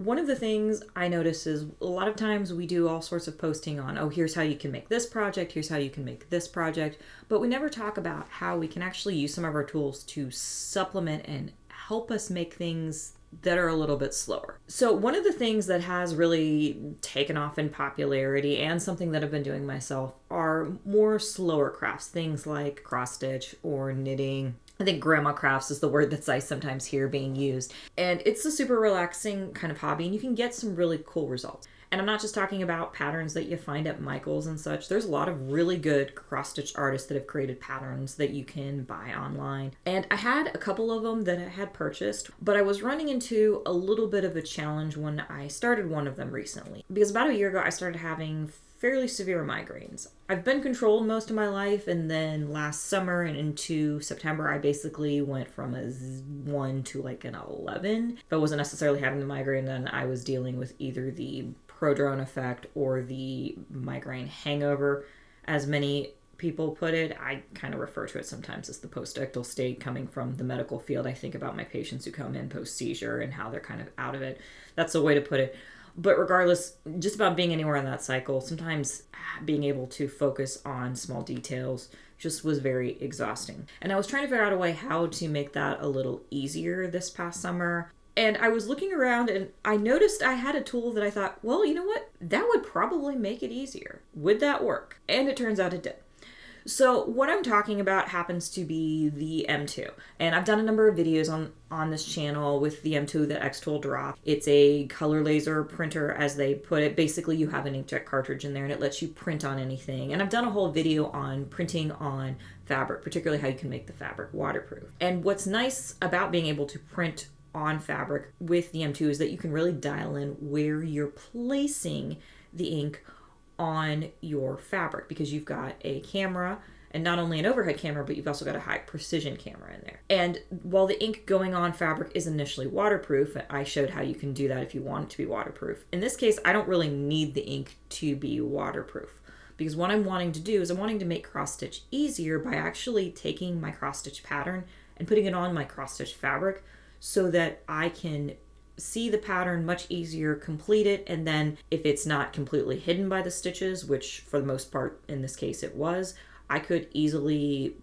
one of the things I notice is a lot of times we do all sorts of posting on, oh, here's how you can make this project, here's how you can make this project, but we never talk about how we can actually use some of our tools to supplement and help us make things that are a little bit slower. So one of the things that has really taken off in popularity, and something that I've been doing myself, are more slower crafts, things like cross stitch or knitting. I think grandma crafts is the word that I sometimes hear being used. And it's a super relaxing kind of hobby, and you can get some really cool results. And I'm not just talking about patterns that you find at Michael's and such. There's a lot of really good cross-stitch artists that have created patterns that you can buy online. And I had a couple of them that I had purchased, but I was running into a little bit of a challenge when I started one of them recently. Because about a year ago, I started having fairly severe migraines. I've been controlled most of my life, and then last summer and into September, I basically went from a 1 to like an 11. If I wasn't necessarily having the migraine, then I was dealing with either the prodrome effect or the migraine hangover, as many people put it. I kind of refer to it sometimes as the post-ictal state. Coming from the medical field, I think about my patients who come in post-seizure and how they're kind of out of it. That's the way to put it. But regardless, just about being anywhere in that cycle, sometimes being able to focus on small details just was very exhausting. And I was trying to figure out a way how to make that a little easier this past summer. And I was looking around and I noticed I had a tool that I thought, well, you know what? That would probably make it easier. Would that work? And it turns out it did. So what I'm talking about happens to be the M2. And I've done a number of videos on this channel with the M2 that XTool dropped. It's a color laser printer, as they put it. Basically, you have an inkjet cartridge in there and it lets you print on anything. And I've done a whole video on printing on fabric, particularly how you can make the fabric waterproof. And what's nice about being able to print on fabric with the M2 is that you can really dial in where you're placing the ink on your fabric, because you've got a camera, and not only an overhead camera, but you've also got a high precision camera in there. And while the ink going on fabric is initially waterproof, I showed how you can do that if you want it to be waterproof. In this case, I don't really need the ink to be waterproof, because what I'm wanting to do is I'm wanting to make cross stitch easier by actually taking my cross stitch pattern and putting it on my cross stitch fabric, so that I can see the pattern much easier, complete it, and then if it's not completely hidden by the stitches, which for the most part in this case it was, I could easily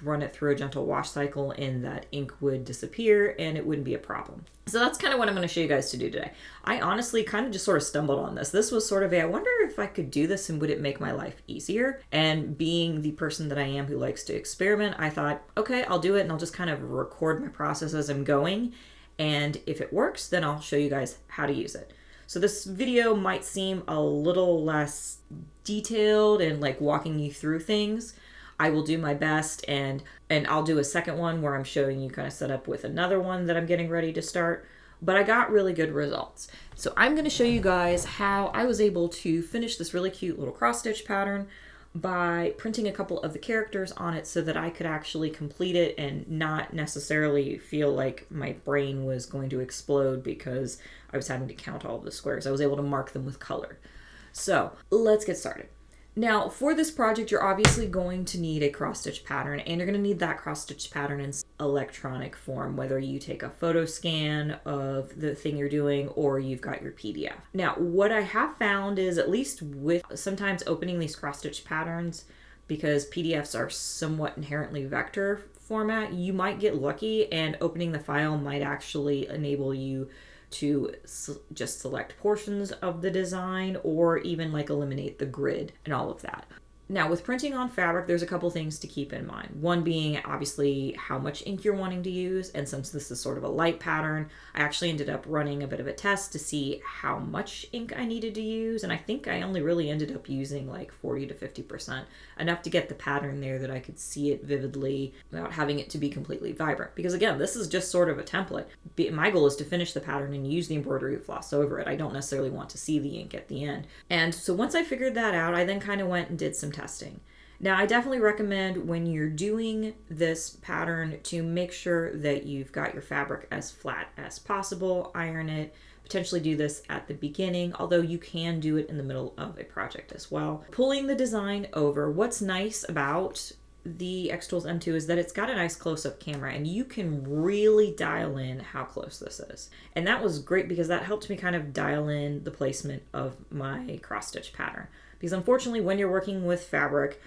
run it through a gentle wash cycle and that ink would disappear and it wouldn't be a problem. So that's kind of what I'm going to show you guys to do today. I honestly kind of just sort of stumbled on this. This was sort of I wonder if I could do this and would it make my life easier? And being the person that I am who likes to experiment, I thought, okay, I'll do it, and I'll just kind of record my process as I'm going. And if it works, then I'll show you guys how to use it. So this video might seem a little less detailed and like walking you through things. I will do my best, and I'll do a second one where I'm showing you kind of set up with another one that I'm getting ready to start. But I got really good results. So I'm going to show you guys how I was able to finish this really cute little cross stitch pattern by printing a couple of the characters on it so that I could actually complete it and not necessarily feel like my brain was going to explode because I was having to count all of the squares. I was able to mark them with color. So let's get started. Now, for this project, you're obviously going to need a cross-stitch pattern, and you're going to need that cross-stitch pattern in electronic form, whether you take a photo scan of the thing you're doing or you've got your PDF. Now, what I have found is, at least with sometimes opening these cross-stitch patterns, because PDFs are somewhat inherently vector format, you might get lucky and opening the file might actually enable you to just select portions of the design or even like eliminate the grid and all of that. Now, with printing on fabric, there's a couple things to keep in mind. One being obviously how much ink you're wanting to use, and since this is sort of a light pattern, I actually ended up running a bit of a test to see how much ink I needed to use, and I think I only really ended up using like 40 to 50%, enough to get the pattern there that I could see it vividly without having it to be completely vibrant. Because again, this is just sort of a template. My goal is to finish the pattern and use the embroidery floss over it. I don't necessarily want to see the ink at the end. And so once I figured that out, I then kind of went and did some testing. Now, I definitely recommend when you're doing this pattern to make sure that you've got your fabric as flat as possible, iron it, potentially do this at the beginning, although you can do it in the middle of a project as well. Pulling the design over, what's nice about the XTools M2 is that it's got a nice close-up camera and you can really dial in how close this is. And that was great because that helped me kind of dial in the placement of my cross-stitch pattern. Because unfortunately, when you're working with fabric,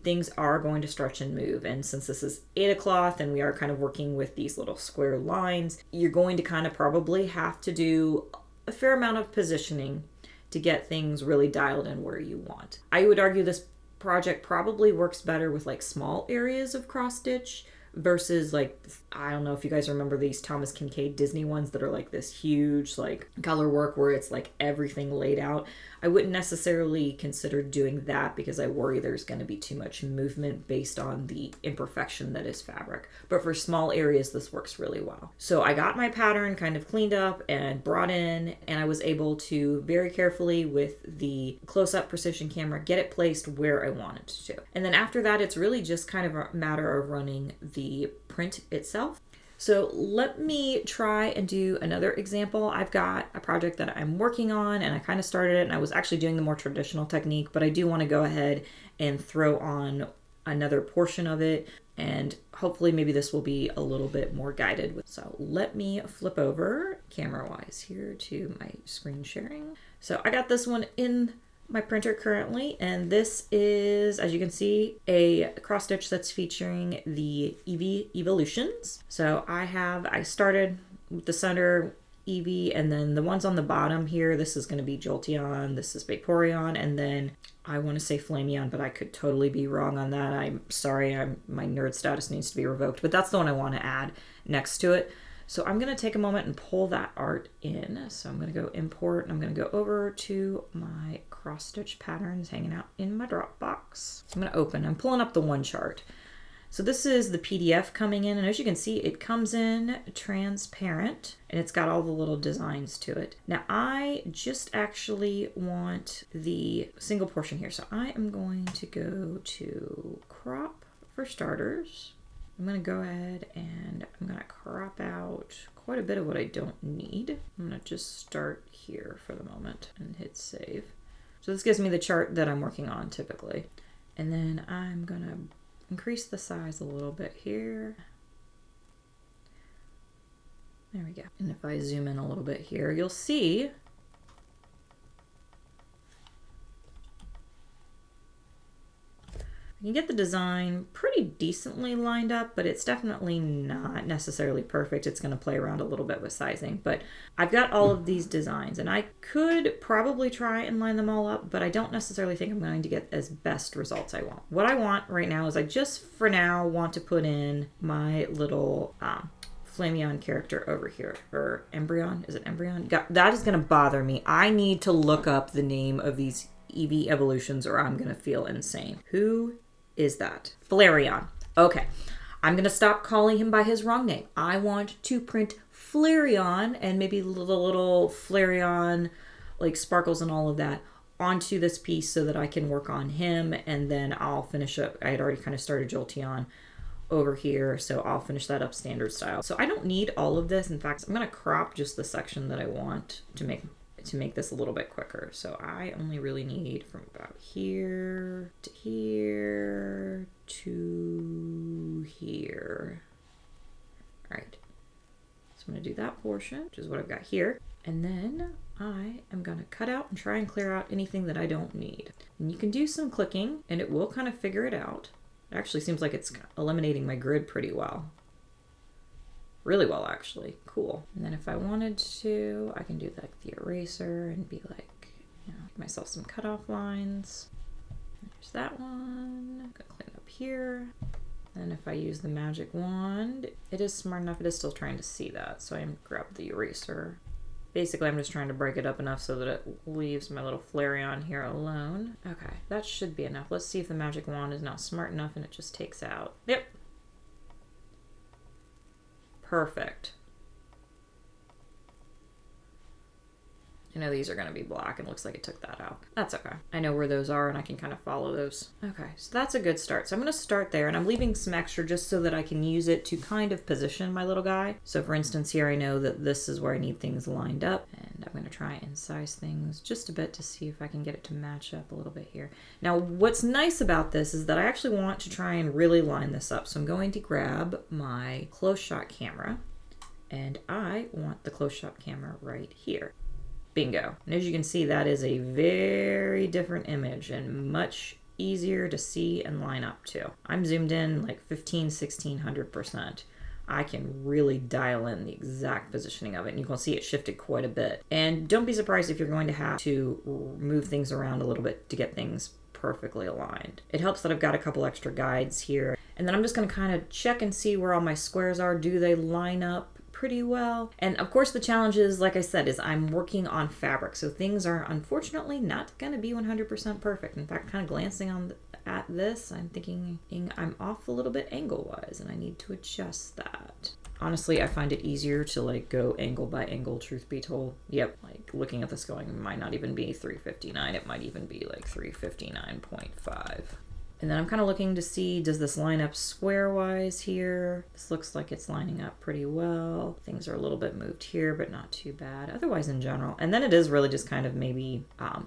things are going to stretch and move. And since this is Aida cloth and we are kind of working with these little square lines, you're going to kind of probably have to do a fair amount of positioning to get things really dialed in where you want. I would argue this project probably works better with like small areas of cross stitch versus like, I don't know if you guys remember these Thomas Kincaid Disney ones that are like this huge like color work where it's like everything laid out. I wouldn't necessarily consider doing that because I worry there's going to be too much movement based on the imperfection that is fabric. But for small areas, this works really well. So I got my pattern kind of cleaned up and brought in, and I was able to very carefully with the close-up precision camera get it placed where I wanted to. And then after that, it's really just kind of a matter of running the print itself. So let me try and do another example. I've got a project that I'm working on and I kind of started it and I was actually doing the more traditional technique, but I do want to go ahead and throw on another portion of it, and hopefully maybe this will be a little bit more guided. So let me flip over camera-wise here to my screen sharing. So I got this one in my printer currently, and this is, as you can see, a cross stitch that's featuring the Eevee Evolutions. So I started with the center Eevee, and then the ones on the bottom here, this is going to be Jolteon, this is Vaporeon, and then I want to say Flameon, but I could totally be wrong on that. I'm sorry, my nerd status needs to be revoked, but that's the one I want to add next to it. So I'm going to take a moment and pull that art in. So I'm going to go import, and I'm going to go over to my cross stitch patterns hanging out in my Dropbox. So I'm going to open, I'm pulling up the one chart. So this is the PDF coming in, and as you can see, it comes in transparent and it's got all the little designs to it. Now I just actually want the single portion here. So I am going to go to crop for starters. I'm going to go ahead and I'm going to crop out quite a bit of what I don't need. I'm going to just start here for the moment and hit save. So this gives me the chart that I'm working on typically. And then I'm going to increase the size a little bit here. There we go. And if I zoom in a little bit here, you'll see you can get the design pretty decently lined up, but it's definitely not necessarily perfect. It's going to play around a little bit with sizing, but I've got all of these designs and I could probably try and line them all up, but I don't necessarily think I'm going to get as best results I want. What I want right now is I just for now want to put in my little Flameon character over here, or Embryon. Is it Embryon? That is going to bother me. I need to look up the name of these Eevee evolutions or I'm going to feel insane. Who is that? Flareon. Okay. I'm going to stop calling him by his wrong name. I want to print Flareon and maybe the little Flareon, like sparkles and all of that, onto this piece so that I can work on him, and then I'll finish up. I had already kind of started Jolteon over here, so I'll finish that up standard style. So I don't need all of this. In fact, I'm going to crop just the section that I want to make this a little bit quicker. So I only really need from about here to here to here. All right. So I'm going to do that portion, which is what I've got here. And then I am going to cut out and try and clear out anything that I don't need. And you can do some clicking and it will kind of figure it out. It actually seems like it's eliminating my grid pretty well. Really well, actually. Cool. And then if I wanted to, I can do like the eraser and be like, you know, give myself some cutoff lines. There's that one. I'm gonna clean up here. And if I use the magic wand, it is smart enough. It is still trying to see that. So I'm grab the eraser. Basically, I'm just trying to break it up enough so that it leaves my little Flareon here alone. Okay, that should be enough. Let's see if the magic wand is not smart enough and it just takes out. Yep. Perfect. I know these are going to be black and it looks like it took that out. That's okay. I know where those are and I can kind of follow those. Okay, so that's a good start. So I'm going to start there, and I'm leaving some extra just so that I can use it to kind of position my little guy. So for instance, here I know that this is where I need things lined up, and I'm going to try and size things just a bit to see if I can get it to match up a little bit here. Now, what's nice about this is that I actually want to try and really line this up. So I'm going to grab my close shot camera, and I want the close shot camera right here. Bingo. And as you can see, that is a very different image and much easier to see and line up to. I'm zoomed in like 1600%. I can really dial in the exact positioning of it, and you can see it shifted quite a bit. And don't be surprised if you're going to have to move things around a little bit to get things perfectly aligned. It helps that I've got a couple extra guides here. And then I'm just going to kind of check and see where all my squares are. Do they line up pretty well? And of course the challenge is, like I said, is I'm working on fabric, so things are unfortunately not going to be 100% perfect. In fact, kind of glancing at this, I'm thinking I'm off a little bit angle wise, and I need to adjust that. Honestly, I find it easier to like go angle by angle, truth be told. Yep, like looking at this going, it might not even be 359, it might even be like 359.5. And then I'm kind of looking to see, does this line up square-wise here? This looks like it's lining up pretty well. Things are a little bit moved here, but not too bad. Otherwise, in general. And then it is really just kind of maybe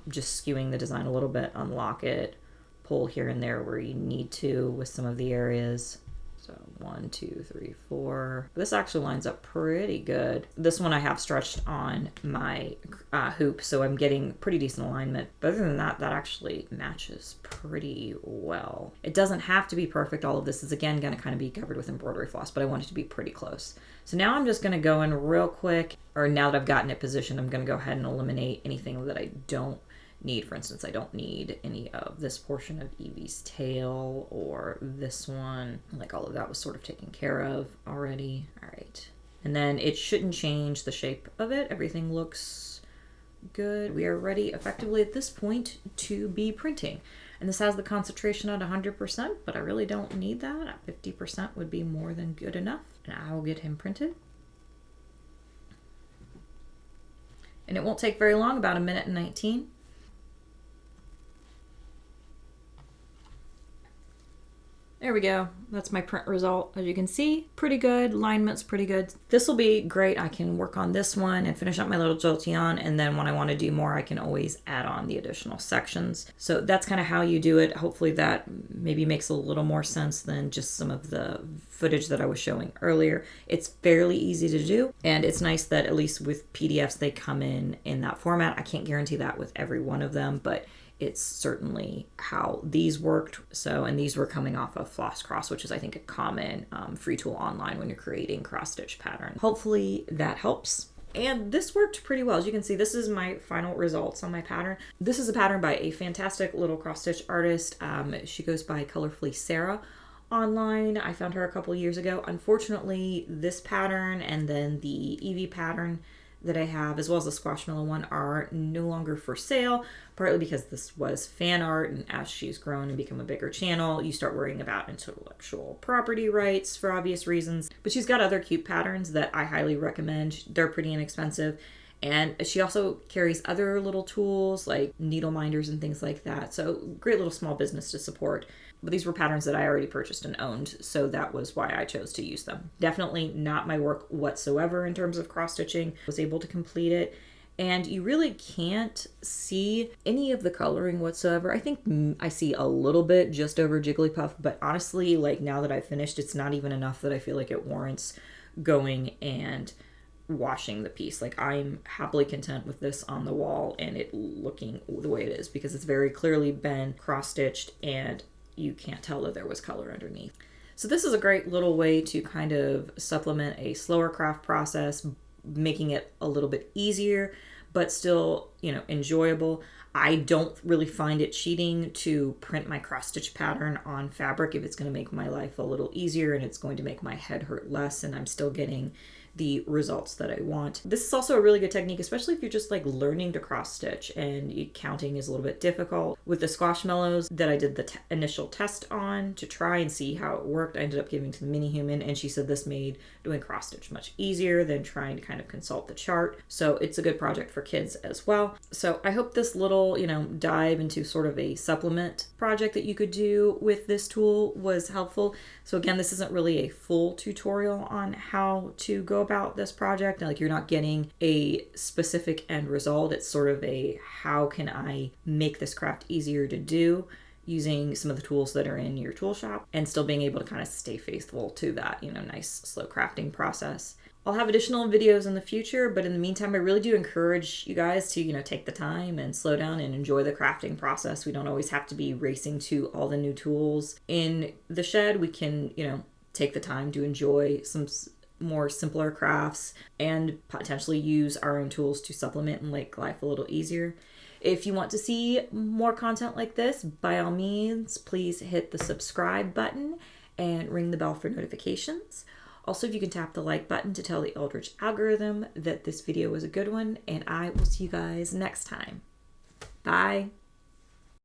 just skewing the design a little bit, unlock it, pull here and there where you need to with some of the areas. So 1, 2, 3, 4. This actually lines up pretty good. This one I have stretched on my hoop, so I'm getting pretty decent alignment. But other than that, that actually matches pretty well. It doesn't have to be perfect. All of this is again going to kind of be covered with embroidery floss, but I want it to be pretty close. So now I'm just going to go in real quick, or now that I've gotten it positioned, I'm going to go ahead and eliminate anything that I don't need. For instance, I don't need any of this portion of Evie's tail or this one. Like all of that was sort of taken care of already. All right. And then it shouldn't change the shape of it. Everything looks good. We are ready effectively at this point to be printing. And this has the concentration at 100%, but I really don't need that. At 50% would be more than good enough. And I will get him printed. And it won't take very long, about 1:19. There we go. That's my print result. As you can see, pretty good. Alignment's pretty good. This will be great. I can work on this one and finish up my little jolteon, and then when I want to do more, I can always add on the additional sections. So that's kind of how you do it. Hopefully that maybe makes a little more sense than just some of the footage that I was showing earlier. It's fairly easy to do, and it's nice that at least with PDFs, they come in that format. I can't guarantee that with every one of them, but it's certainly how these worked. So, and these were coming off of Floss Cross, which is, I think, a common free tool online when you're creating cross-stitch patterns. Hopefully that helps. And this worked pretty well. As you can see, this is my final results on my pattern. This is a pattern by a fantastic little cross-stitch artist. She goes by Colorfully Sarah online. I found her a couple years ago. Unfortunately, this pattern and then the Evie pattern that I have, as well as the Squashmallow one, are no longer for sale, partly because this was fan art, and as she's grown and become a bigger channel, you start worrying about intellectual property rights for obvious reasons. But she's got other cute patterns that I highly recommend. They're pretty inexpensive. And she also carries other little tools like needle minders and things like that. So great little small business to support. But these were patterns that I already purchased and owned, so that was why I chose to use them. Definitely not my work whatsoever in terms of cross-stitching. I was able to complete it, and you really can't see any of the coloring whatsoever. I think I see a little bit just over Jigglypuff, but honestly, like now that I've finished, it's not even enough that I feel like it warrants going and washing the piece. Like, I'm happily content with this on the wall and it looking the way it is, because it's very clearly been cross-stitched and you can't tell that there was color underneath. So this is a great little way to kind of supplement a slower craft process, making it a little bit easier, but still, you know, enjoyable. I don't really find it cheating to print my cross-stitch pattern on fabric if it's going to make my life a little easier and it's going to make my head hurt less, and I'm still getting the results that I want. This is also a really good technique, especially if you're just like learning to cross stitch and counting is a little bit difficult. With the squashmallows that I did the initial test on to try and see how it worked, I ended up giving to the mini human, and she said this made doing cross stitch much easier than trying to kind of consult the chart. So it's a good project for kids as well. So I hope this little, dive into sort of a supplement project that you could do with this tool was helpful. So again, this isn't really a full tutorial on how to go about this project. Like, you're not getting a specific end result. It's sort of a, how can I make this craft easier to do using some of the tools that are in your tool shop and still being able to kind of stay faithful to that, nice slow crafting process. I'll have additional videos in the future, but in the meantime, I really do encourage you guys to, take the time and slow down and enjoy the crafting process. We don't always have to be racing to all the new tools in the shed. We can, take the time to enjoy some more simpler crafts and potentially use our own tools to supplement and make life a little easier. If you want to see more content like this, by all means, please hit the subscribe button and ring the bell for notifications. Also, if you can tap the like button to tell the Eldritch algorithm that this video was a good one, and I will see you guys next time. Bye.